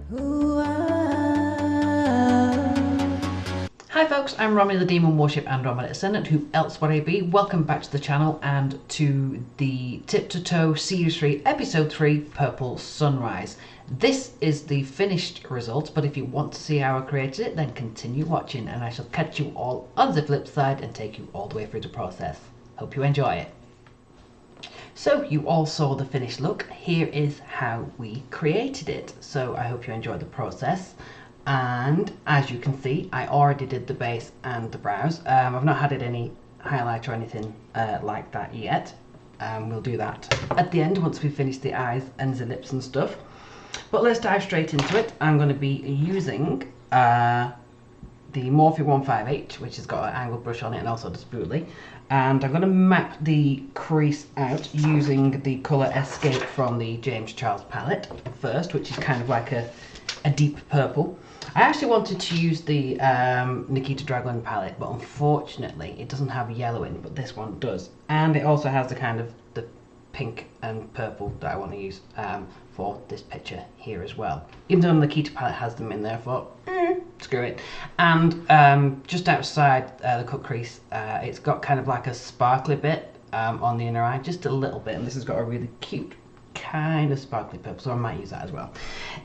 Hi folks, I'm Romy the Demon, Warship Andromeda Ascendant, who else would I be? Welcome back to the channel and to the Tip to Toe Series 3, Episode 3, Purple Sunrise. This is the finished result, but if you want to see how I created it, then continue watching and I shall catch you all on the flip side and take you all the way through the process. Hope you enjoy it. So you all saw the finished look. Here is how we created it. So I hope you enjoyed the process. And as you can see, I already did the base and the brows. I've not added any highlight or anything like that yet. We'll do that at the end once we finish the eyes and the lips and stuff. But let's dive straight into it. I'm going to be using the Morphe 15H, which has got an angled brush on it and also the spoolie. And I'm going to map the crease out using the colour Escape from the James Charles palette first, which is kind of like a deep purple. I actually wanted to use the Nikita Dragon palette, but unfortunately it doesn't have yellow in, but this one does. And it also has the kind of the pink and purple that I want to use for this picture here as well. Even though the Nikita palette has them in there, I thought, screw it. And just outside the cut crease, it's got kind of like a sparkly bit on the inner eye, just a little bit, and this has got a really cute kind of sparkly purple, so I might use that as well.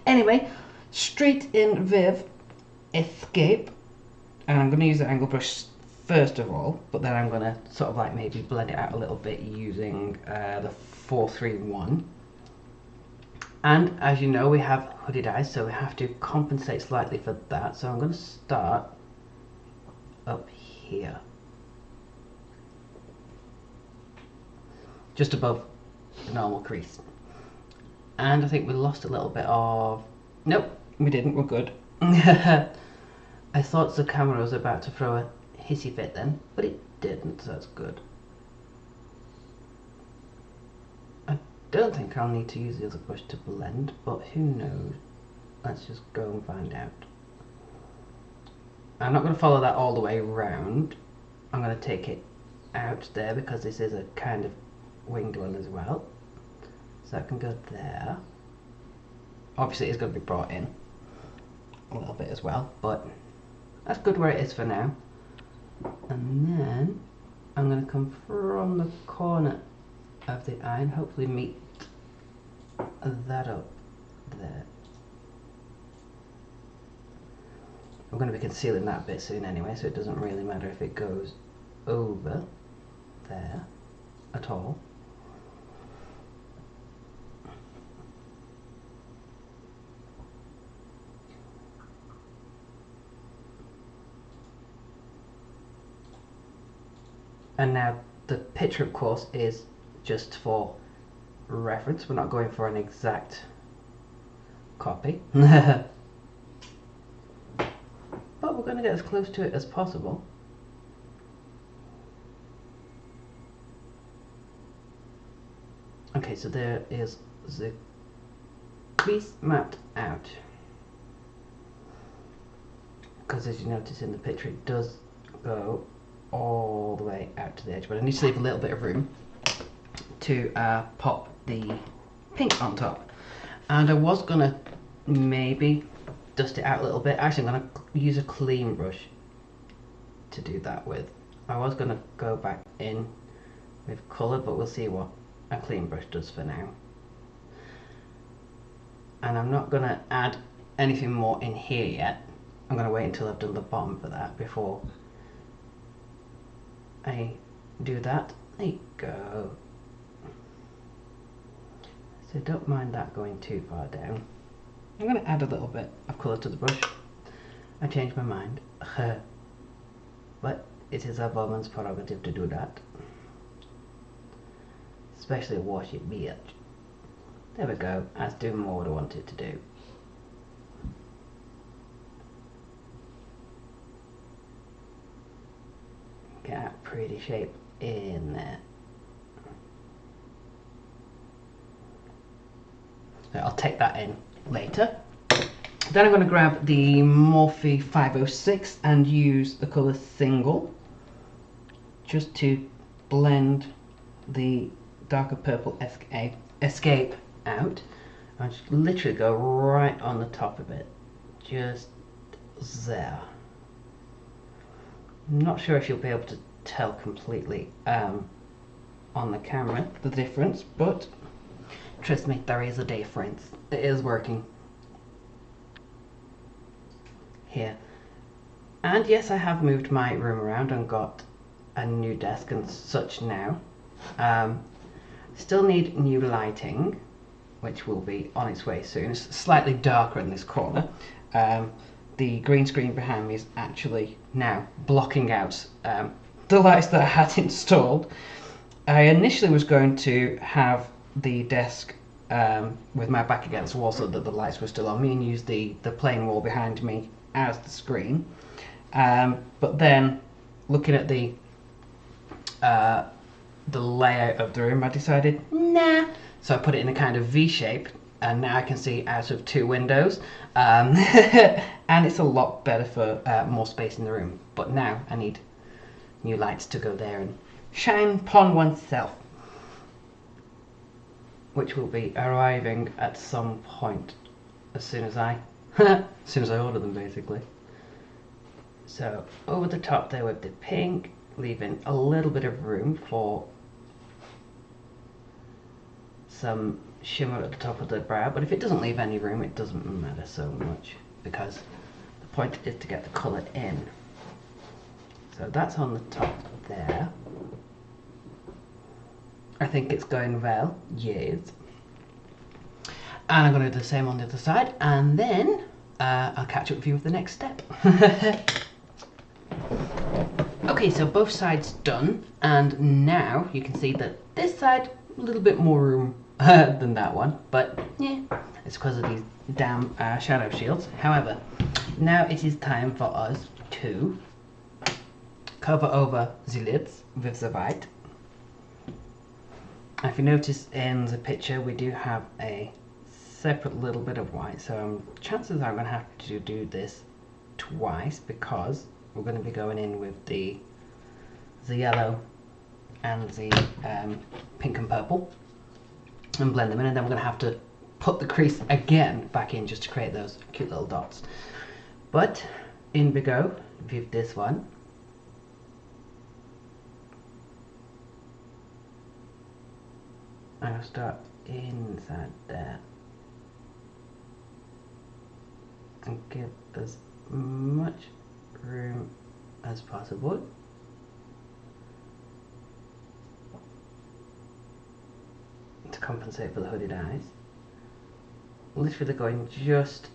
Anyway, straight in with Escape, and I'm going to use the angle brush first of all, but then I'm going to sort of like maybe blend it out a little bit using the 431. And as you know, we have hooded eyes, so we have to compensate slightly for that. So I'm going to start up here, just above the normal crease. And I think we lost a little bit of... Nope, we didn't, we're good. I thought the camera was about to throw a hissy fit then, but it didn't, so that's good. I don't think I'll need to use the other brush to blend, but who knows? Let's just go and find out. I'm not going to follow that all the way around. I'm going to take it out there because this is a kind of winged one as well. So that can go there. Obviously it's going to be brought in a little bit as well, but that's good where it is for now. And then I'm going to come from the corner of the eye and hopefully meet that up there. I'm going to be concealing that bit soon anyway, so it doesn't really matter if it goes over there at all. And now the picture, of course, is just for reference. We're not going for an exact copy. But we're going to get as close to it as possible. Okay, so there is the crease mapped out. Because as you notice in the picture, it does go all the way out to the edge, but I need to leave a little bit of room to pop the pink on top. And I was gonna maybe dust it out a little bit. Actually, I'm gonna use a clean brush to do that with. I was gonna go back in with colour, but we'll see what a clean brush does for now. And I'm not gonna add anything more in here yet. I'm gonna wait until I've done the bottom for that before I do that. There you go. So don't mind that going too far down. I'm going to add a little bit of colour to the brush. I changed my mind. But it is a woman's prerogative to do that. Especially a Warship bitch. There we go. That's doing more what I want it to do. Get that pretty shape in there. So I'll take that in later. Then I'm going to grab the Morphe 506 and use the colour Single just to blend the darker purple Escape out. I'll just literally go right on the top of it, just there. I'm not sure if you'll be able to tell completely on the camera the difference, but trust me, there is a difference. It is working here. And yes, I have moved my room around and got a new desk and such now. Still need new lighting, which will be on its way soon. It's slightly darker in this corner. The green screen behind me is actually now blocking out the lights that I had installed. I initially was going to have the desk with my back against the wall so that the lights were still on me and use the plain wall behind me as the screen. But then, looking at the layout of the room, I decided, nah. So I put it in a kind of V shape, and now I can see out of 2 windows. And it's a lot better for more space in the room. But now I need new lights to go there and shine upon oneself, which will be arriving at some point as soon as I order them, basically. So over the top there with the pink, leaving a little bit of room for some shimmer at the top of the brow, but if it doesn't leave any room, it doesn't matter so much, because the point is to get the colour in. So that's on the top there. I think it's going well, yes. And I'm going to do the same on the other side, and then I'll catch up with you with the next step. Okay, so both sides done, and now you can see that this side, a little bit more room than that one, but yeah, it's because of these damn shadow shields. However, now it is time for us to cover over the lids with the white. If you notice in the picture, we do have a separate little bit of white, so chances are I'm going to have to do this twice, because we're going to be going in with the yellow and the pink and purple and blend them in, and then we're going to have to put the crease again back in just to create those cute little dots. But in we go with this one. I'll start inside there and give as much room as possible. To compensate for the hooded eyes. Literally going just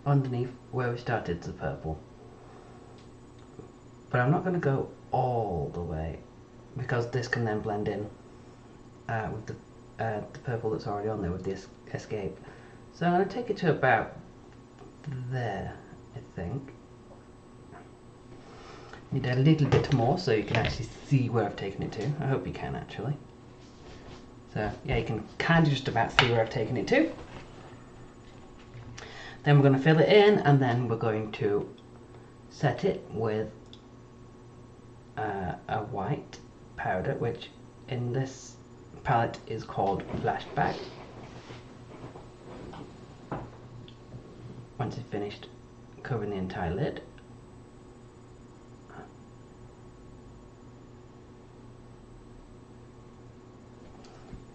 underneath where we started the purple. But I'm not going to go all the way, because this can then blend in with the purple that's already on there with this escape. So I'm going to take it to about there, I think. Need a little bit more so you can actually see where I've taken it to. I hope you can actually. So yeah, you can kind of just about see where I've taken it to. Then we're going to fill it in, and then we're going to set it with a white powder, which in this palette is called Flashback. Once it's finished covering the entire lid.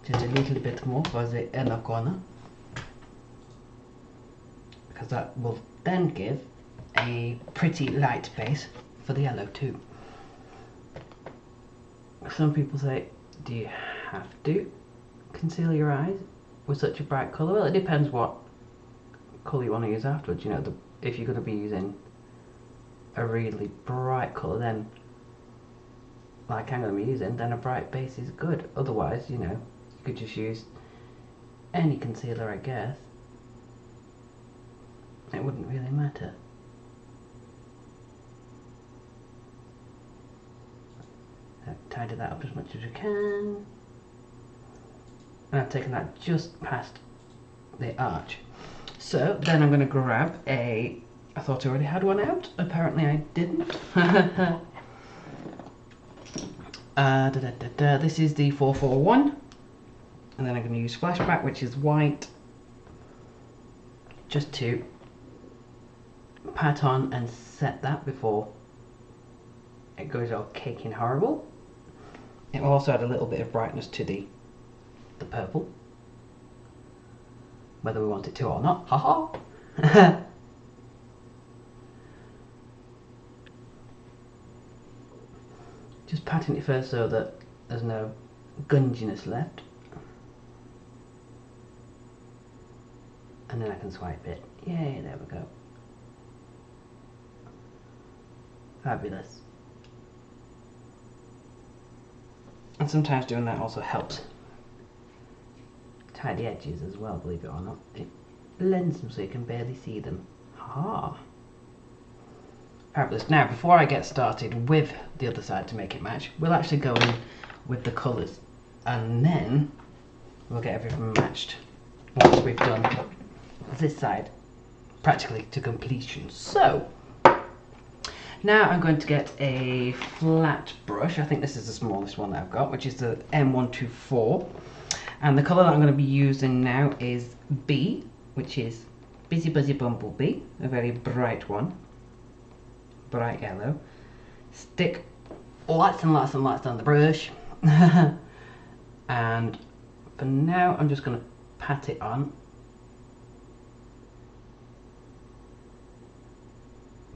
Just a little bit more for the inner corner, because that will then give a pretty light base for the yellow too. Some people say, do you have to conceal your eyes with such a bright colour? Well, it depends what colour you want to use afterwards. You know, if you're going to be using a really bright colour, then like I'm going to be using, then a bright base is good. Otherwise, you know, you could just use any concealer, I guess. It wouldn't really matter. So tidy that up as much as we can. And I've taken that just past the arch. So then I'm going to grab a... I thought I already had one out. Apparently I didn't. This is the 441. And then I'm going to use Flashback, which is white, just to pat on and set that before it goes all caking horrible. It will also add a little bit of brightness to the purple, whether we want it to or not. Haha! Just patting it first so that there's no gunginess left. And then I can swipe it. Yay, there we go. Fabulous. And sometimes doing that also helps tie the edges as well, believe it or not. It blends them so you can barely see them. Ha! Fabulous. Now, before I get started with the other side to make it match, we'll actually go in with the colours, and then we'll get everything matched once we've done this side practically to completion. So now I'm going to get a flat brush. I think this is the smallest one that I've got, which is the M124, and the colour that I'm going to be using now is B, which is Busy Buzzy Bumblebee, a very bright one, bright yellow. Stick lots and lots and lots on the brush and for now I'm just going to pat it on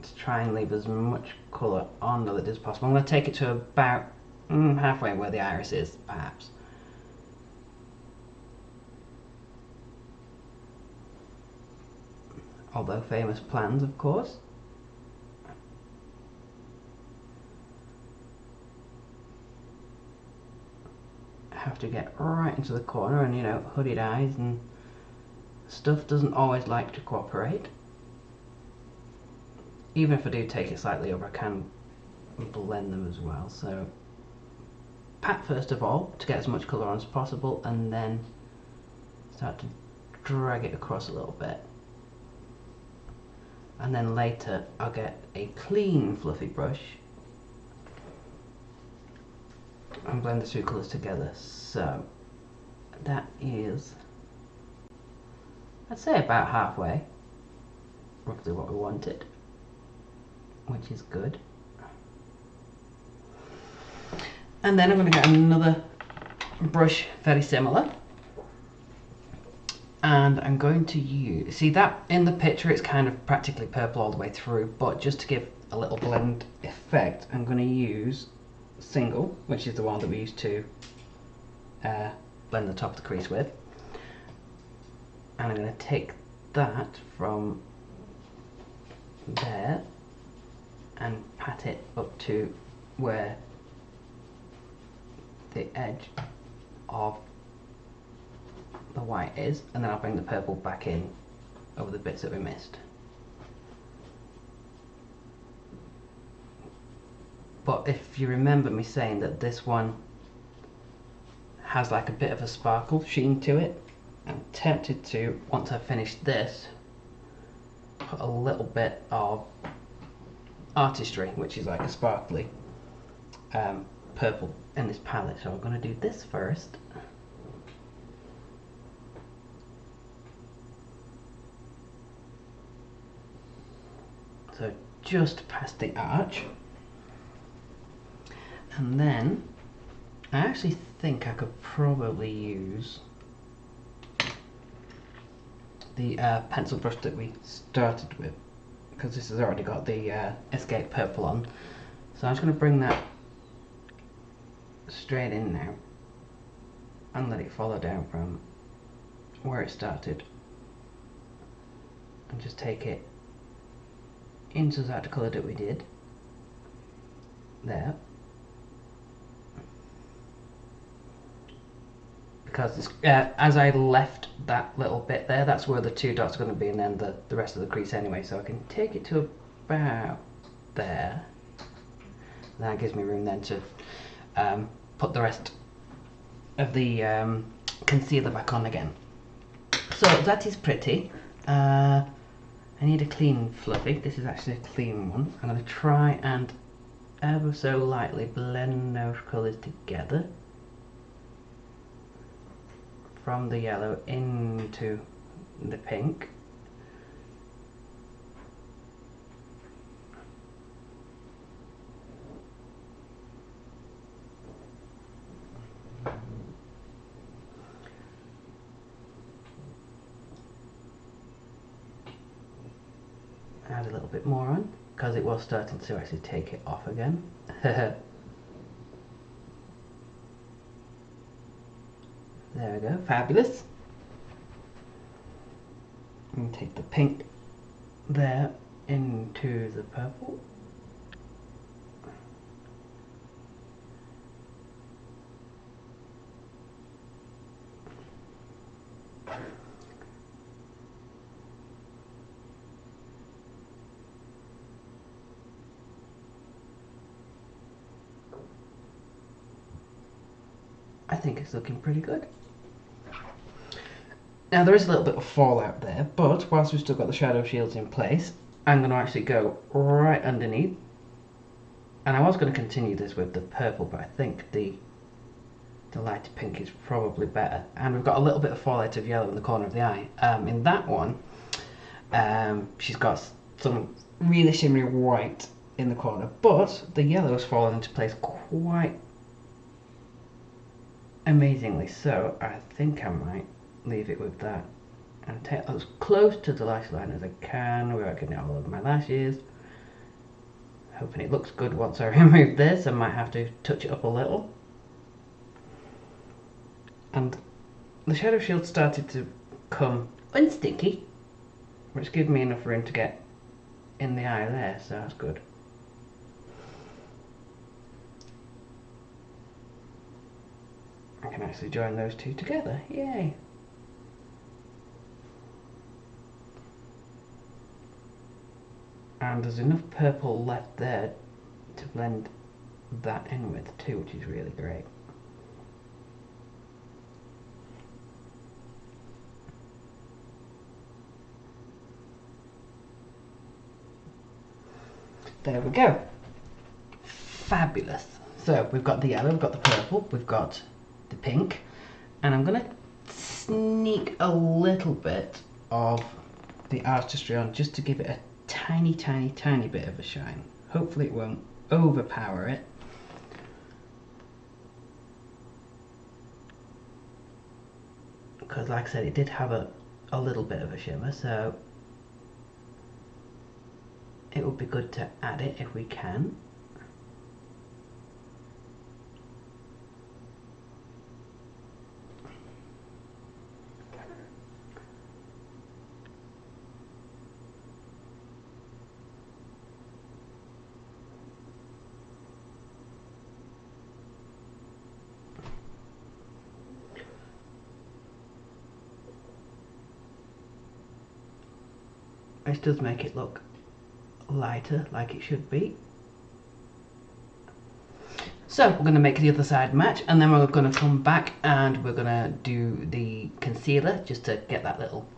to try and leave as much colour on that as possible. I'm going to take it to about halfway where the iris is, perhaps. Although famous plans, of course. Have to get right into the corner, and you know, hooded eyes and stuff doesn't always like to cooperate. Even if I do take it slightly over, I can blend them as well. So pat first of all to get as much colour on as possible, and then start to drag it across a little bit, and then later I'll get a clean fluffy brush and blend the two colours together. So that is, I'd say, about halfway, roughly what we wanted, which is good. And then I'm going to get another brush very similar, and I'm going to use, see that in the picture it's kind of practically purple all the way through, but just to give a little blend effect I'm going to use Single, which is the one that we used to blend the top of the crease with, and I'm going to take that from there and pat it up to where the edge of the white is, and then I'll bring the purple back in over the bits that we missed. But if you remember me saying that this one has like a bit of a sparkle sheen to it, I'm tempted to, once I've finished this, put a little bit of Artistry, which is like a sparkly purple in this palette. So I'm going to do this first. So just past the arch. And then I actually think I could probably use the pencil brush that we started with, because this has already got the Escape Purple on. So I'm just going to bring that straight in now and let it follow down from where it started, and just take it into that colour that we did there. Because this, as I left that little bit there, that's where the two dots are going to be, and then the rest of the crease anyway. So I can take it to about there. That gives me room then to put the rest of the concealer back on again. So that is pretty. I need a clean fluffy. This is actually a clean one. I'm going to try and ever so lightly blend those colours together from the yellow into the pink. Add a little bit more on, because it was starting to actually take it off again. There we go, fabulous. And take the pink there into the purple. I think it's looking pretty good. Now there is a little bit of fallout there, but whilst we've still got the shadow shields in place, I'm going to actually go right underneath. And I was going to continue this with the purple, but I think the lighter pink is probably better. And we've got a little bit of fallout of yellow in the corner of the eye. In that one, she's got some really shimmery white in the corner, but the yellow has fallen into place quite amazingly, so I think I might leave it with that and take as close to the lash line as I can without getting all over my lashes. Hoping it looks good once I remove this. I might have to touch it up a little. And the shadow shield started to come unsticky, which gives me enough room to get in the eye there, so that's good. I can actually join those two together, yay! And there's enough purple left there to blend that in with too, which is really great. There we go. Fabulous. So we've got the yellow, we've got the purple, we've got the pink, and I'm going to sneak a little bit of the artistry on just to give it a tiny bit of a shine. Hopefully it won't overpower it. Because like I said, it did have a little bit of a shimmer, so it would be good to add it if we can. This does make it look lighter, like it should be. So we're going to make the other side match, and then we're going to come back and we're going to do the concealer just to get that little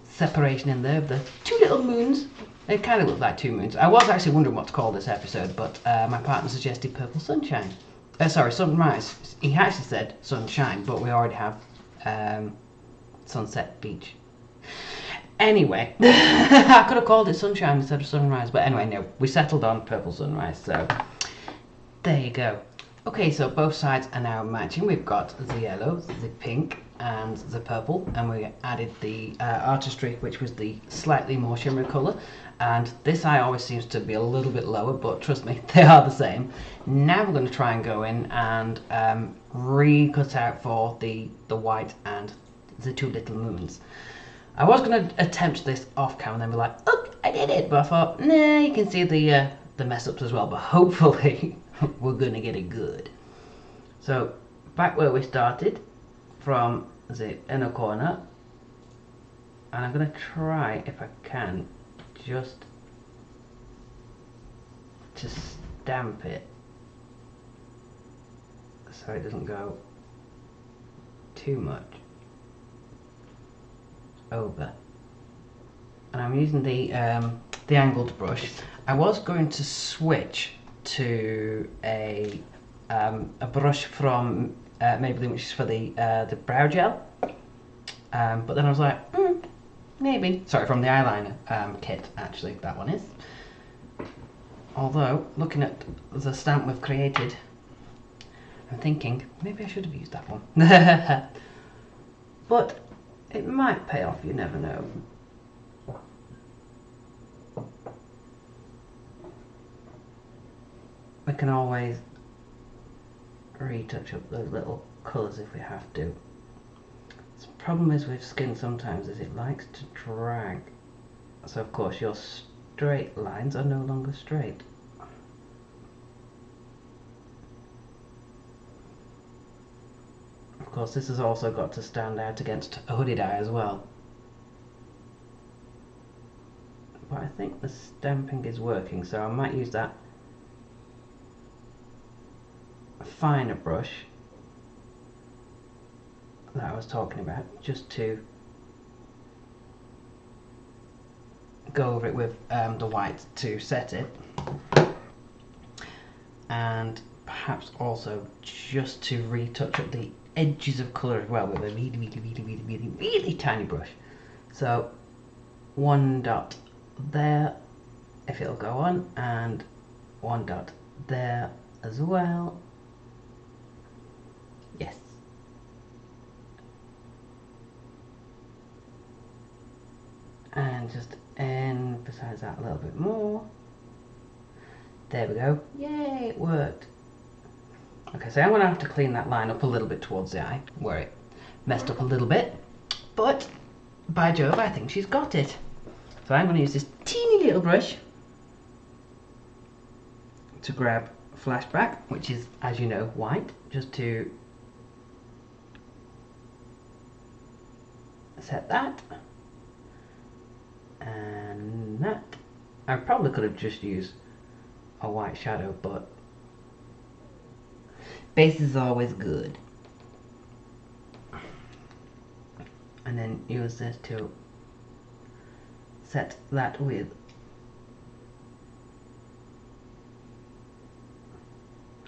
separation in there of the two little moons. They kind of look like two moons. I was actually wondering what to call this episode, but my partner suggested Purple Sunshine. Sorry, Sunrise. He actually said Sunshine, but we already have Sunset Beach. Anyway, I could have called it Sunshine instead of Sunrise, but anyway, no, we settled on Purple Sunrise, so there you go. Okay, so both sides are now matching. We've got the yellow, the pink, and the purple, and we added the artistry, which was the slightly more shimmery colour, and this eye always seems to be a little bit lower, but trust me, they are the same. Now we're going to try and go in and re-cut out for the white and the two little moons. I was going to attempt this off camera and then be like, oh, I did it, but I thought, nah, you can see the mess ups as well, but hopefully we're going to get it good. So back where we started from the inner corner, and I'm going to try, if I can, just to stamp it so it doesn't go too much over. And I'm using the angled brush. I was going to switch to a brush from Maybelline, which is for the brow gel, but then I was like, maybe. Sorry, from the eyeliner kit, actually, that one is. Although, looking at the stamp we've created, I'm thinking, maybe I should have used that one. But it might pay off, you never know. We can always retouch up those little colours if we have to. The problem is with skin sometimes is it likes to drag. So of course your straight lines are no longer straight. Of course this has also got to stand out against a hooded eye as well. But I think the stamping is working, so I might use that finer brush that I was talking about, just to go over it with the white to set it, and perhaps also just to retouch up the edges of colour as well with a really tiny brush. So one dot there if it'll go on, and one dot there as well. Yes. And just emphasize that a little bit more. There we go. Yay, it worked. Okay, so I'm going to have to clean that line up a little bit towards the eye, where it messed up a little bit. But, by Jove, I think she's got it. So I'm going to use this teeny little brush to grab Flashback, which is, as you know, white, just to set that. And that. I probably could have just used a white shadow, but base is always good. And then use this to set that with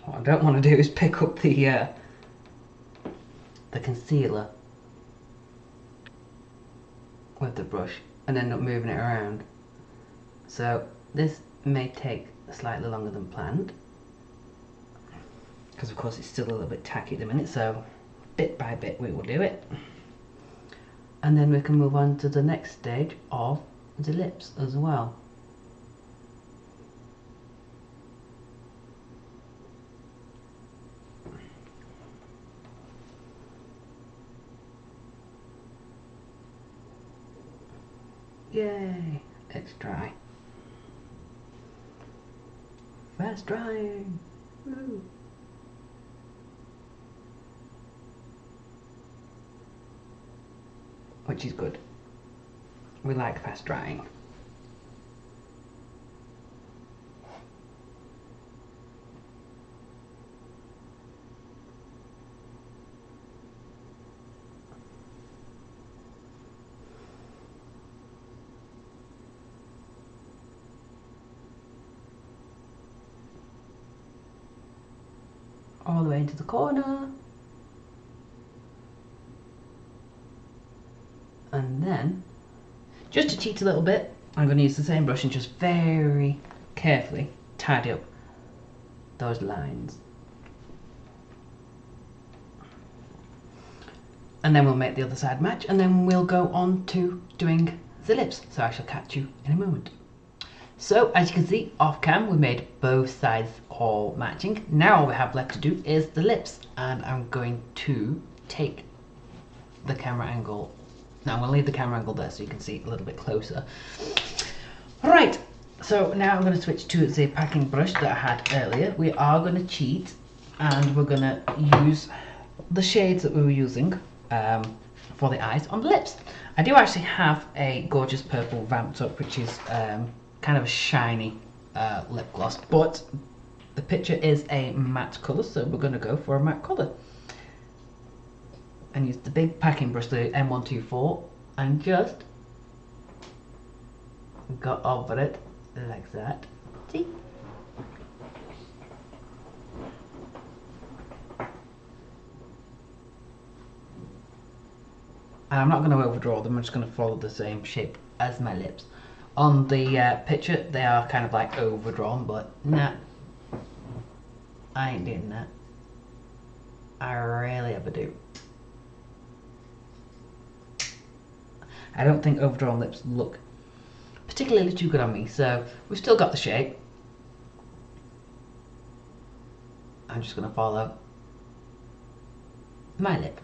what I don't want to do is pick up the concealer with the brush and end up moving it around. So this may take slightly longer than planned, because of course it's still a little bit tacky at the minute, so bit by bit we will do it. And then we can move on to the next stage of the lips as well. Yay, it's dry. Fast drying. Woo. Which is good. We like fast drying. All the way into the corner. And then, just to cheat a little bit, I'm going to use the same brush and just very carefully tidy up those lines. And then we'll make the other side match, and then we'll go on to doing the lips. So I shall catch you in a moment. So as you can see off cam, we made both sides all matching. Now all we have left to do is the lips, and I'm going to take the camera angle. Now I'm going to leave the camera angle there so you can see a little bit closer. Right, so now I'm going to switch to the packing brush that I had earlier. We are going to cheat, and we're going to use the shades that we were using for the eyes on the lips. I do actually have a gorgeous purple vamped up, which is kind of a shiny lip gloss, but the picture is a matte colour, so we're going to go for a matte colour. And use the big packing brush, the M124, and just go over it like that. See? And I'm not going to overdraw them, I'm just going to follow the same shape as my lips. On the picture, they are kind of like overdrawn, but nah, I ain't doing that. I rarely ever do. I don't think overdrawn lips look particularly too good on me, so we've still got the shape. I'm just going to follow my lip.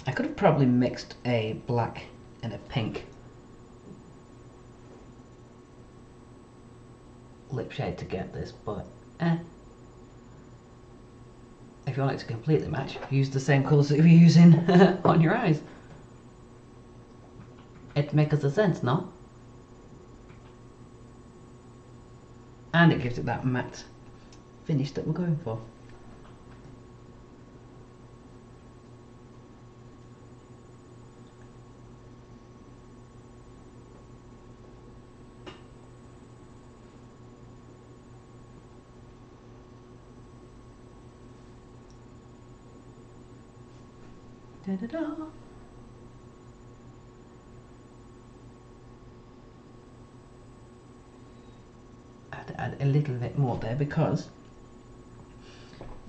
I could have probably mixed a black and a pink lip shade to get this, but if you want it to completely match, use the same colours that you're using on your eyes. It makes a sense, no? And it gives it that matte finish that we're going for. Da da da. I have to add a little bit more there because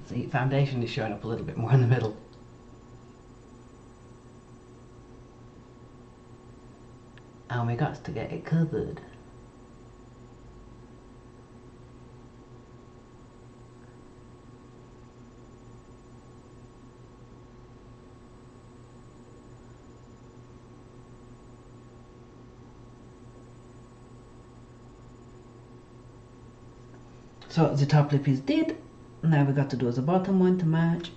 the foundation is showing up a little bit more in the middle. And we got to get it covered. So the top lip is did. Now we got to do the bottom one to match.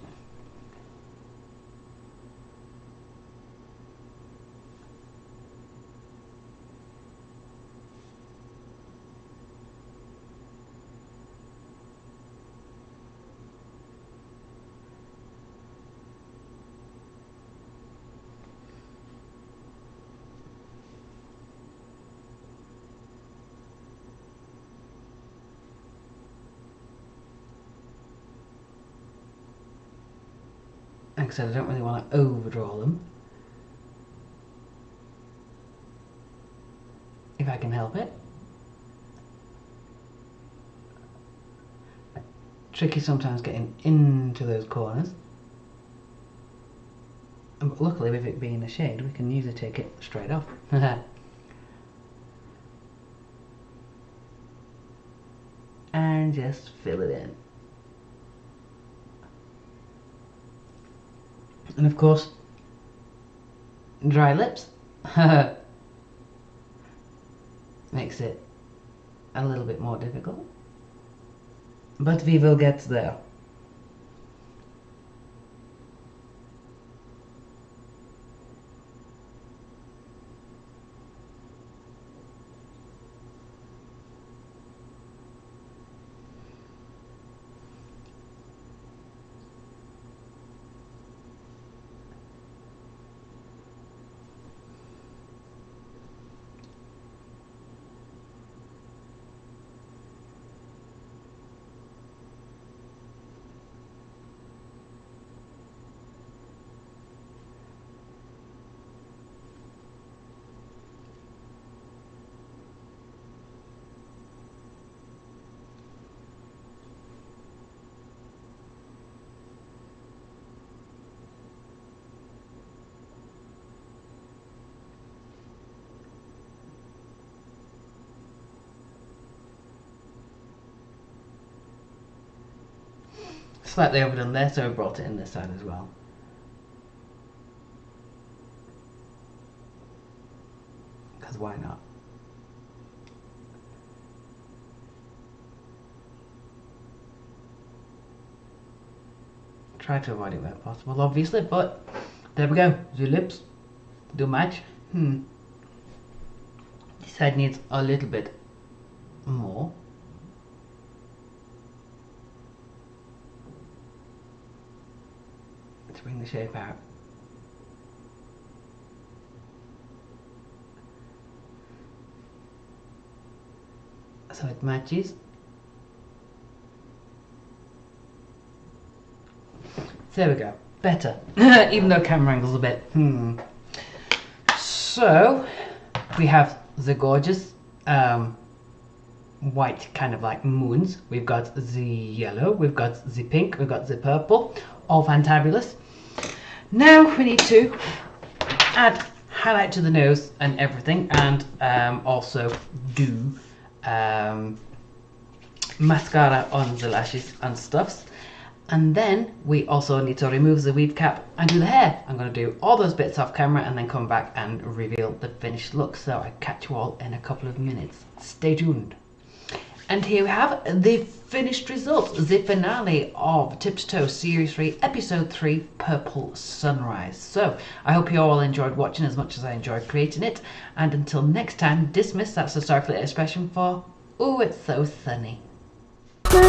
Like I said, I don't really want to overdraw them, if I can help it. Tricky sometimes getting into those corners. But luckily, with it being a shade, we can usually take it straight off. And just fill it in. And of course, dry lips makes it a little bit more difficult, but we will get there. Slightly overdone there, so I brought it in this side as well. Because why not? Try to avoid it where possible, obviously, but there we go. The lips do match. This side needs a little bit more. To bring the shape out. so it matches. There we go, better. Even though camera angle's a bit So we have the gorgeous white kind of like moons. We've got the yellow, we've got the pink, we've got the purple, all fantabulous. Now we need to add highlight to the nose and everything, and also do mascara on the lashes and stuffs. And then we also need to remove the weave cap and do the hair. I'm going to do all those bits off camera and then come back and reveal the finished look. So I catch you all in a couple of minutes. Stay tuned. And here we have the finished result, the finale of Tip to Toe Series 3, Episode 3, Purple Sunrise. So I hope you all enjoyed watching as much as I enjoyed creating it. And until next time, dismiss, that's the circular expression for, ooh, it's so sunny. My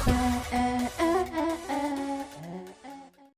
bad.